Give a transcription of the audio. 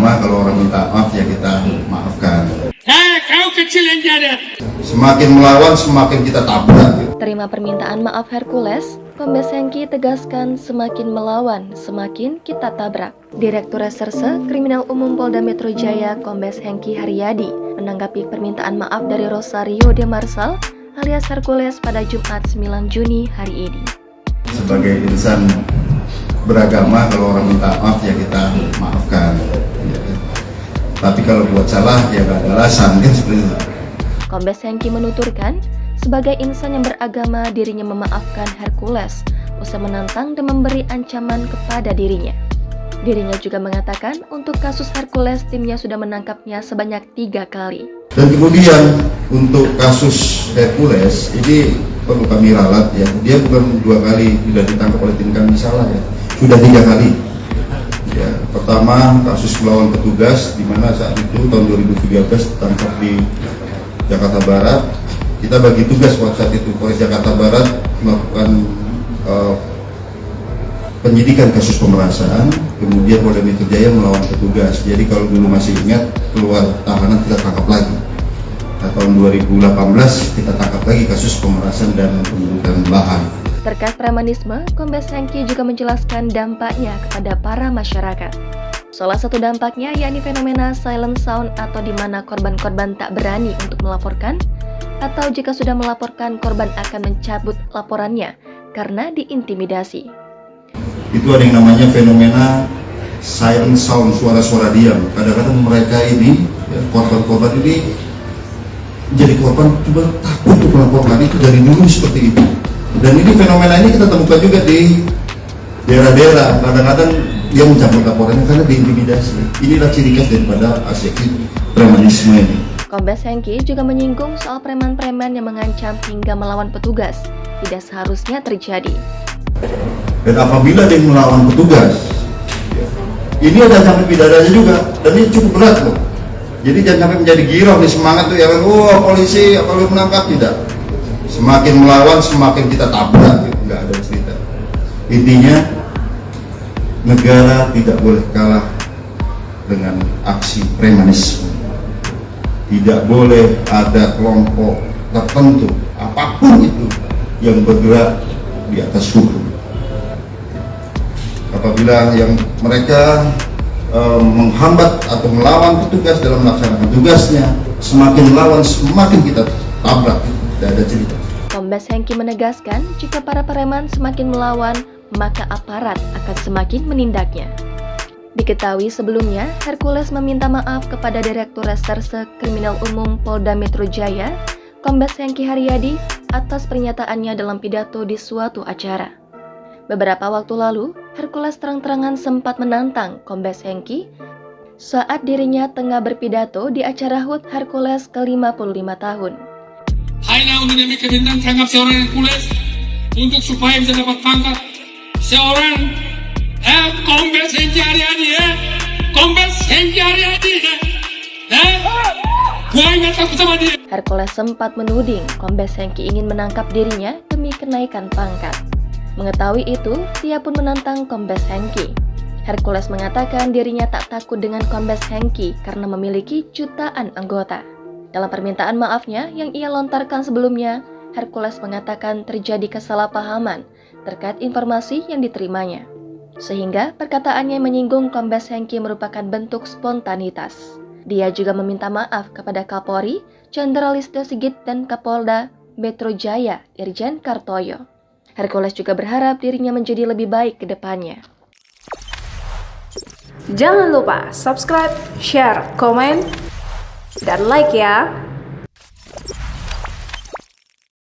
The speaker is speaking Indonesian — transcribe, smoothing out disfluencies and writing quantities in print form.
beragama, kalau orang minta maaf ya kita maafkan. Kau kecil yang ada. Semakin melawan semakin kita tabrak. Terima permintaan maaf Hercules, Kombes Hengki tegaskan semakin melawan semakin kita tabrak. Direktur Reserse Kriminal Umum Polda Metro Jaya Kombes Hengki Haryadi menanggapi permintaan maaf dari Rosario de Marsal alias Hercules pada Jumat 9 Juni hari ini. Sebagai insan beragama, kalau orang minta maaf ya kita maafkan. Ya. Tapi kalau buat salah ya gak ada alasan kan seperti itu. Kombes Hengki menuturkan, sebagai insan yang beragama dirinya memaafkan Hercules usai menantang dan memberi ancaman kepada dirinya. Dirinya juga mengatakan untuk kasus Hercules timnya sudah menangkapnya sebanyak 3 kali. Dan kemudian untuk kasus Hercules ini perlu kami ralat ya, dia bukan 2 kali sudah ditangkap oleh tim kami, salah ya, sudah 3 kali. Ya, pertama kasus melawan petugas di mana saat itu tahun 2013 ditangkap di Jakarta Barat. Kita bagi tugas pada saat itu Polres Jakarta Barat melakukan penyidikan kasus pemerasan, kemudian Polda Metro Jaya melawan petugas. Jadi kalau dulu masih ingat, keluar tahanan kita tangkap lagi. Nah, tahun 2018 kita tangkap lagi kasus pemerasan dan pembunuhan lahan. Terkait premanisme, Kombes Hengki juga menjelaskan dampaknya kepada para masyarakat. Salah satu dampaknya yakni fenomena silent sound atau di mana korban-korban tak berani untuk melaporkan atau jika sudah melaporkan korban akan mencabut laporannya karena diintimidasi. Itu ada yang namanya fenomena silent sound, suara-suara diam. Kadang-kadang mereka ini, ya, korban-korban ini jadi korban cuma takut untuk melaporkan, itu dari dulu seperti itu. Dan ini fenomena ini kita temukan juga di daerah-daerah. Kadang-kadang dia mencabut laporannya karena diintimidasi. Inilah ciri khas daripada aksi premanisme ini. Kombes Hengki juga menyinggung soal preman-preman yang mengancam hingga melawan petugas. Tidak seharusnya terjadi. Dan apabila dia melawan petugas, ini ada sampai pidananya juga, dan ini cukup berat loh. Jadi jangan sampai menjadi girang nih, semangat tuh ya kan, polisi kalau menangkap, tidak. Semakin melawan semakin kita tabrak, gitu. Nggak ada cerita. Intinya negara tidak boleh kalah dengan aksi premanisme. Tidak boleh ada kelompok tertentu apapun itu yang bergerak di atas hukum. Apabila yang mereka menghambat atau melawan petugas dalam melaksanakan tugasnya, semakin melawan semakin kita tabrak. Tidak ada cerita. Kombes Hengki menegaskan jika para preman semakin melawan, maka aparat akan semakin menindaknya. Diketahui sebelumnya, Hercules meminta maaf kepada Direktur Reserse Kriminal Umum Polda Metro Jaya, Kombes Hengki Haryadi, atas pernyataannya dalam pidato di suatu acara. Beberapa waktu lalu, Hercules terang-terangan sempat menantang Kombes Hengki saat dirinya tengah berpidato di acara HUT Hercules ke-55 tahun. Hai na untuk demi kemintaan tangkap seorang Hercules untuk supaya bisa dapat pangkat seorang Kombes Hengki Haryadi ya, Kombes Hengki Haryadi ya. Gua nggak takut sama dia. Hercules sempat menuding Kombes Hengki ingin menangkap dirinya demi kenaikan pangkat. Mengetahui itu, dia pun menantang Kombes Hengki. Hercules mengatakan dirinya tak takut dengan Kombes Hengki karena memiliki jutaan anggota. Dalam permintaan maafnya yang ia lontarkan sebelumnya, Hercules mengatakan terjadi kesalahpahaman terkait informasi yang diterimanya. Sehingga perkataannya menyinggung Kombes Hengki merupakan bentuk spontanitas. Dia juga meminta maaf kepada Kapolri, Jenderal Listio Sigit dan Kapolda Metro Jaya, Irjen Kartoyo. Hercules juga berharap dirinya menjadi lebih baik ke depannya. Jangan lupa subscribe, share, komen, dan like ya!